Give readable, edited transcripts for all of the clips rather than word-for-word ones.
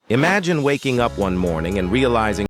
Imagine waking up one morning and realizing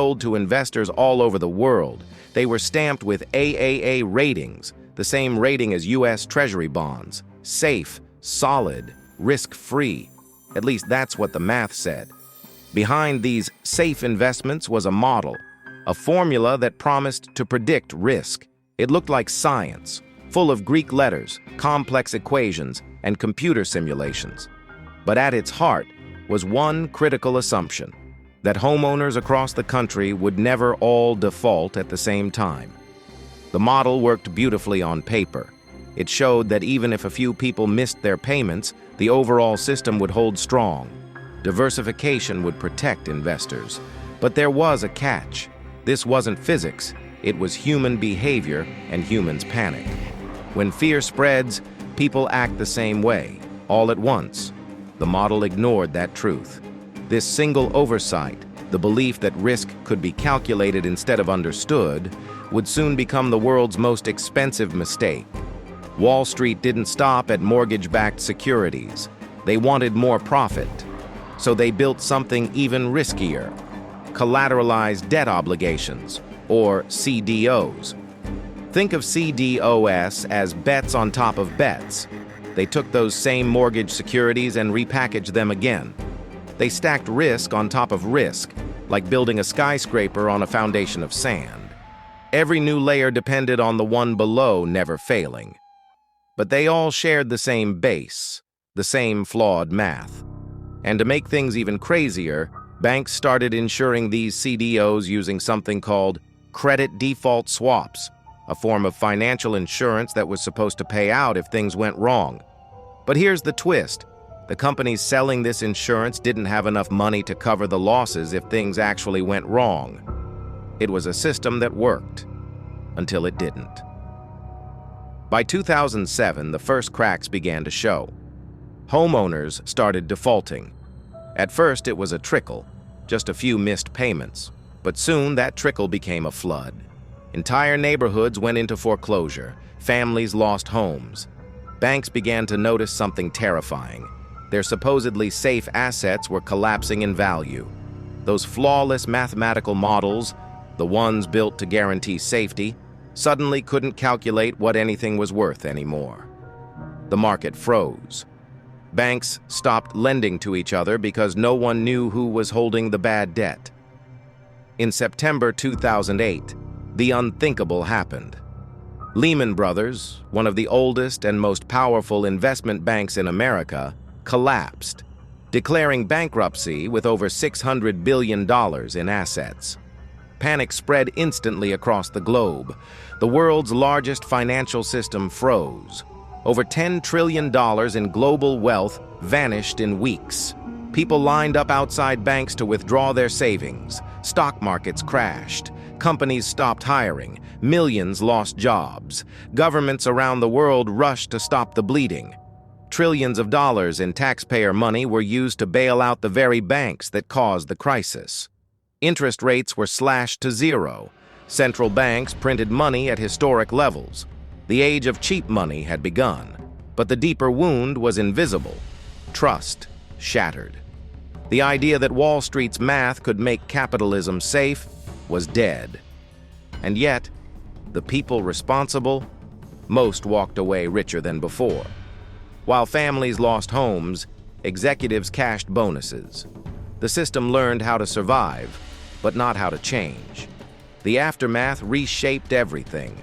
sold to investors all over the world, they were stamped with AAA ratings, the same rating as U.S. Treasury bonds. Safe, solid, risk-free. At least that's what the math said. Behind these safe investments was a model, a formula that promised to predict risk. It looked like science, full of Greek letters, complex equations, and computer simulations. But at its heart was one critical assumption: that homeowners across the country would never all default at the same time. The model worked beautifully on paper. It showed that even if a few people missed their payments, the overall system would hold strong. Diversification would protect investors. But there was a catch. This wasn't physics, it was human behavior, and humans panic. When fear spreads, people act the same way, all at once. The model ignored that truth. This single oversight, the belief that risk could be calculated instead of understood, would soon become the world's most expensive mistake. Wall Street didn't stop at mortgage-backed securities. They wanted more profit. So they built something even riskier: collateralized debt obligations, or CDOs. Think of CDOs as bets on top of bets. They took those same mortgage securities and repackaged them again. They stacked risk on top of risk, like building a skyscraper on a foundation of sand. Every new layer depended on the one below never failing. But they all shared the same base, the same flawed math. And to make things even crazier, banks started insuring these CDOs using something called credit default swaps, a form of financial insurance that was supposed to pay out if things went wrong. But here's the twist. The companies selling this insurance didn't have enough money to cover the losses if things actually went wrong. It was a system that worked, until it didn't. By 2007, the first cracks began to show. Homeowners started defaulting. At first, it was a trickle, just a few missed payments. But soon, that trickle became a flood. Entire neighborhoods went into foreclosure. Families lost homes. Banks began to notice something terrifying. Their supposedly safe assets were collapsing in value. Those flawless mathematical models, the ones built to guarantee safety, suddenly couldn't calculate what anything was worth anymore. The market froze. Banks stopped lending to each other because no one knew who was holding the bad debt. In September 2008, the unthinkable happened. Lehman Brothers, one of the oldest and most powerful investment banks in America, collapsed, declaring bankruptcy with over $600 billion in assets. Panic spread instantly across the globe. The world's largest financial system froze. Over $10 trillion in global wealth vanished in weeks. People lined up outside banks to withdraw their savings. Stock markets crashed. Companies stopped hiring. Millions lost jobs. Governments around the world rushed to stop the bleeding. Trillions of dollars in taxpayer money were used to bail out the very banks that caused the crisis. Interest rates were slashed to zero. Central banks printed money at historic levels. The age of cheap money had begun. But the deeper wound was invisible. Trust shattered. The idea that Wall Street's math could make capitalism safe was dead. And yet, the people responsible, most walked away richer than before. While families lost homes, executives cashed bonuses. The system learned how to survive, but not how to change. The aftermath reshaped everything.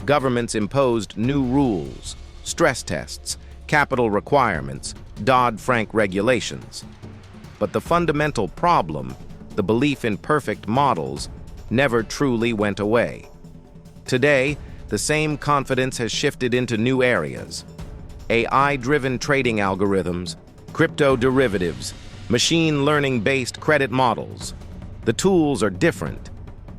Governments imposed new rules, stress tests, capital requirements, Dodd-Frank regulations. But the fundamental problem, the belief in perfect models, never truly went away. Today, the same confidence has shifted into new areas. AI-driven trading algorithms, crypto derivatives, machine learning-based credit models. The tools are different,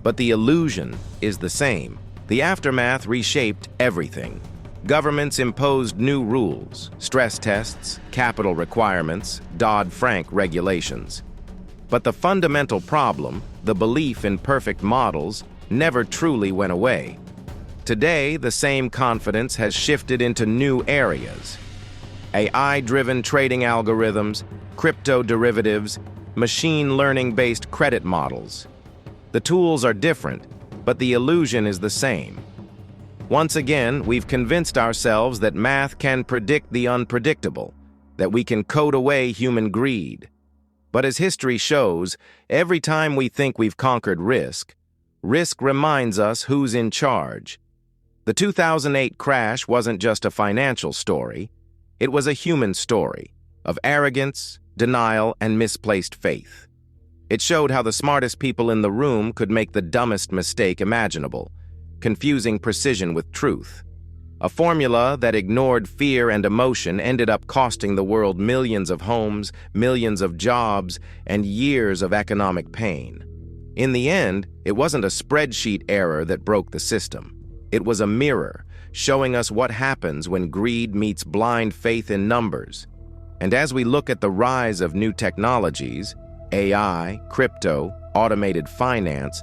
but the illusion is the same. The aftermath reshaped everything. Governments imposed new rules, stress tests, capital requirements, Dodd-Frank regulations. But the fundamental problem, the belief in perfect models, never truly went away. Today, the same confidence has shifted into new areas. AI-driven trading algorithms, crypto derivatives, machine learning-based credit models. The tools are different, but the illusion is the same. Once again, we've convinced ourselves that math can predict the unpredictable, that we can code away human greed. But as history shows, every time we think we've conquered risk, risk reminds us who's in charge. The 2008 crash wasn't just a financial story, it was a human story of arrogance, denial, and misplaced faith. It showed how the smartest people in the room could make the dumbest mistake imaginable, confusing precision with truth. A formula that ignored fear and emotion ended up costing the world millions of homes, millions of jobs, and years of economic pain. In the end, it wasn't a spreadsheet error that broke the system. It was a mirror, showing us what happens when greed meets blind faith in numbers. And as we look at the rise of new technologies, AI, crypto, automated finance,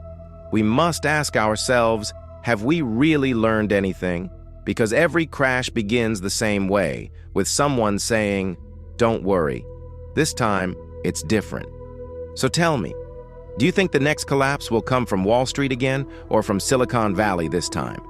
we must ask ourselves, have we really learned anything? Because every crash begins the same way, with someone saying, "Don't worry, this time it's different." So tell me, do you think the next collapse will come from Wall Street again or from Silicon Valley this time?